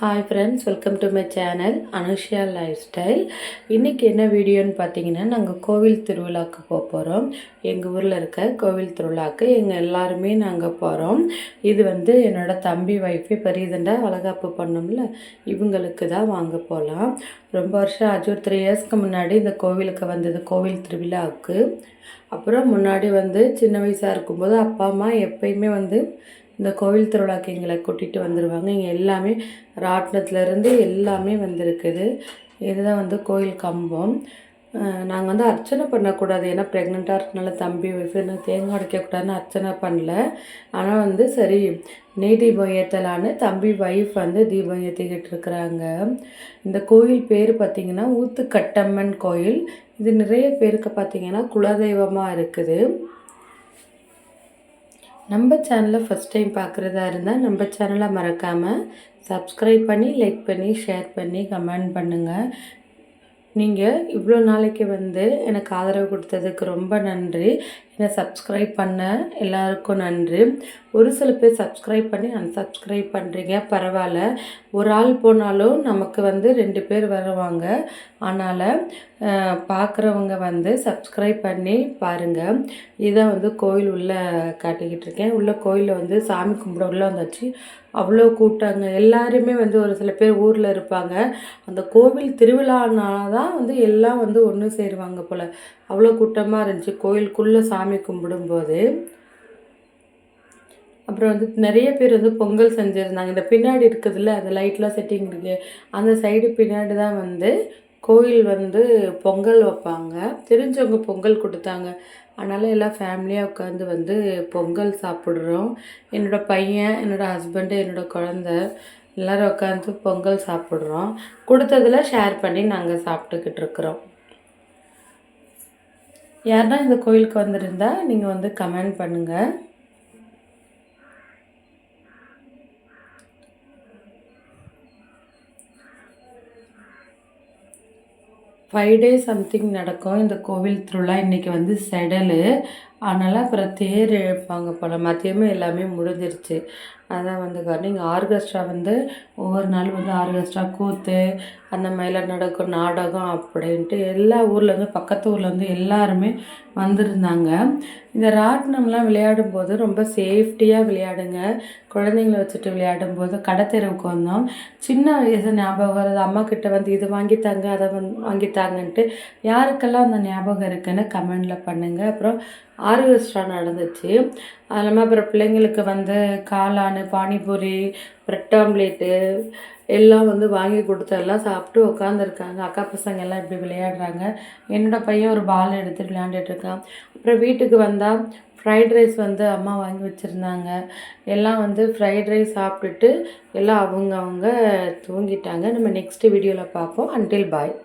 Hi friends, welcome to my channel Anushiya life style. இன்றைக்கி என்ன வீடியோன்னு பார்த்தீங்கன்னா, நாங்கள் கோவில் திருவிழாவுக்கு போகிறோம். எங்கள் ஊரில் இருக்க கோவில் திருவிழாவுக்கு எல்லாருமே நாங்கள் போகிறோம். இது என்னோடய தம்பி ஒய்ஃபு இப்போ ரீசெண்டாக வளகாப்பு பண்ணோம்ல, இவங்களுக்கு தான் வாங்க போகலாம். ரொம்ப வருஷம் ஆச்சு, ஒரு 3 இயர்ஸ்க்கு முன்னாடி இந்த கோவிலுக்கு வந்தது, கோவில் திருவிழாவுக்கு. அப்புறம் முன்னாடி சின்ன வயசாக இருக்கும்போது அப்பா அம்மா எப்பயுமே இந்த கோவில் திருவிழாக்கு எங்களை கூட்டிகிட்டு வந்துடுவாங்க. இங்கே எல்லாமே ராட்டினத்துலேருந்து எல்லாமே வந்திருக்குது. இதுதான் கோயில் கம்பம். நாங்கள் அர்ச்சனை பண்ணக்கூடாது, ஏன்னா ப்ரெக்னெண்ட்டாக இருக்கனால தம்பி ஒய்ஃபு நான் தேங்காய் உடைக்கக்கூடாதுன்னு அர்ச்சனை பண்ணல. ஆனால் சரி நெய் தீபம் ஏற்றலான்னு தம்பி ஒய்ஃப் தீபம் ஏற்றிக்கிட்டு இருக்கிறாங்க. இந்த கோயில் பேர் பார்த்திங்கன்னா ஊத்துக்கட்டம்மன் கோயில். இது நிறைய பேருக்கு பார்த்திங்கன்னா குலதெய்வமாக இருக்குது. நம்ம சேனலை ஃபஸ்ட் டைம் பார்க்குறதா இருந்தால் நம்ம சேனலை மறக்காமல் சப்ஸ்கிரைப் பண்ணி, லைக் பண்ணி, ஷேர் பண்ணி, கமெண்ட் பண்ணுங்கள். நீங்கள் இவ்வளோ நாளைக்கு எனக்கு ஆதரவு கொடுத்ததுக்கு ரொம்ப நன்றி. என்னை சப்ஸ்கிரைப் பண்ண எல்லாருக்கும் நன்றி. ஒரு சில பேர் சப்ஸ்கிரைப் பண்ணி அன்சப்ஸ்கிரைப் பண்ணுறீங்க, பரவாயில்ல. ஒரு ஆள் போனாலும் நமக்கு 2 பேர் வருவாங்க. அதனால் பார்க்குறவங்க சப்ஸ்கிரைப் பண்ணி பாருங்கள். இதான் கோயில் உள்ளே காட்டிக்கிட்டு இருக்கேன். உள்ள கோயிலில் சாமி கும்பிட உள்ளே வந்தாச்சு. அவ்வளோ கூட்டாங்க. எல்லாருமே ஒரு சில பேர் ஊரில் இருப்பாங்க. அந்த கோவில் திருவிழானால தான் எல்லாம் ஒன்று சேருவாங்க போல். அவ்வளோ கூட்டமாக இருந்துச்சு கோயிலுக்குள்ளே சாமி கும்பிடும்போது. அப்புறம் நிறைய பேர் பொங்கல் செஞ்சுருந்தாங்க. இந்த பின்னாடி இருக்குதுல்ல, அந்த லைட்லாம் செட்டிங் இருக்குது, அந்த சைடு பின்னாடி தான் கோயில் பொங்கல் வைப்பாங்க. தெரிஞ்சவங்க பொங்கல் கொடுத்தாங்க. அதனால் எல்லாம் ஃபேமிலியாக உட்காந்து பொங்கல் சாப்பிட்றோம். என்னோடய பையன், என்னோடய ஹஸ்பண்டு, என்னோடய குழந்த எல்லோரும் உட்காந்து பொங்கல் சாப்பிட்றோம். கொடுத்ததில் ஷேர் பண்ணி நாங்கள் சாப்பிட்டுக்கிட்டு இருக்கிறோம். யாருன்னா இந்த கோயிலுக்கு வந்திருந்தால் நீங்கள் கமெண்ட் பண்ணுங்கள். ஃபைவ் டேஸ் சம்திங் நடக்கும் இந்த கோவில் திருவிழா. இன்றைக்கி செடலு, அதனால் அப்புறம் தேர் இழுப்பாங்க போல். மதியமே எல்லாமே முடிஞ்சிருச்சு. அதான் காரணம். ஆர்கெஸ்ட்ரா ஒவ்வொரு நாள் ஆர்கெஸ்ட்ரா, கூத்து, அந்த மாதிரிலாம் நடக்கும், நாடகம் அப்படின்ட்டு எல்லா ஊர்லேருந்து, பக்கத்து ஊர்லேருந்து எல்லாருமே வந்திருந்தாங்க. இந்த ராட்டினம்லாம் விளையாடும்போது ரொம்ப சேஃப்டியாக விளையாடுங்க. குழந்தைங்கள வச்சுட்டு விளையாடும்போது கடத்தெருவுக்கு வந்தோம். சின்ன வயசு ஞாபகம் வருது. அம்மா கிட்ட இது வாங்கித்தாங்க, அதை வாங்கித்தாங்கன்ட்டு. யாருக்கெல்லாம் அந்த ஞாபகம் இருக்குன்னு கமெண்டில் பண்ணுங்கள். அப்புறம் ஆர்கெஸ்ட்ரா நடந்துச்சு. அது இல்லாமல் அப்புறம் பிள்ளைங்களுக்கு காளான், பானிபூரி, ப்ரெட் ஆம்லேட்டு எல்லாம் வாங்கி கொடுத்து எல்லாம் சாப்பிட்டு உட்காந்துருக்காங்க. அக்கா பசங்க எல்லாம் இப்படி விளையாடுறாங்க. என்னோடய பையன் ஒரு பால் எடுத்துகிட்டு விளையாண்டுட்ருக்கான். அப்புறம் வீட்டுக்கு வந்தால் ஃப்ரைட் ரைஸ் அம்மா வாங்கி வச்சுருந்தாங்க. எல்லாம் ஃப்ரைட் ரைஸ் சாப்பிட்டுட்டு எல்லாம் அவங்க தூங்கிட்டாங்க. நம்ம நெக்ஸ்ட்டு வீடியோவில் பார்ப்போம். அன்டில் பாய்.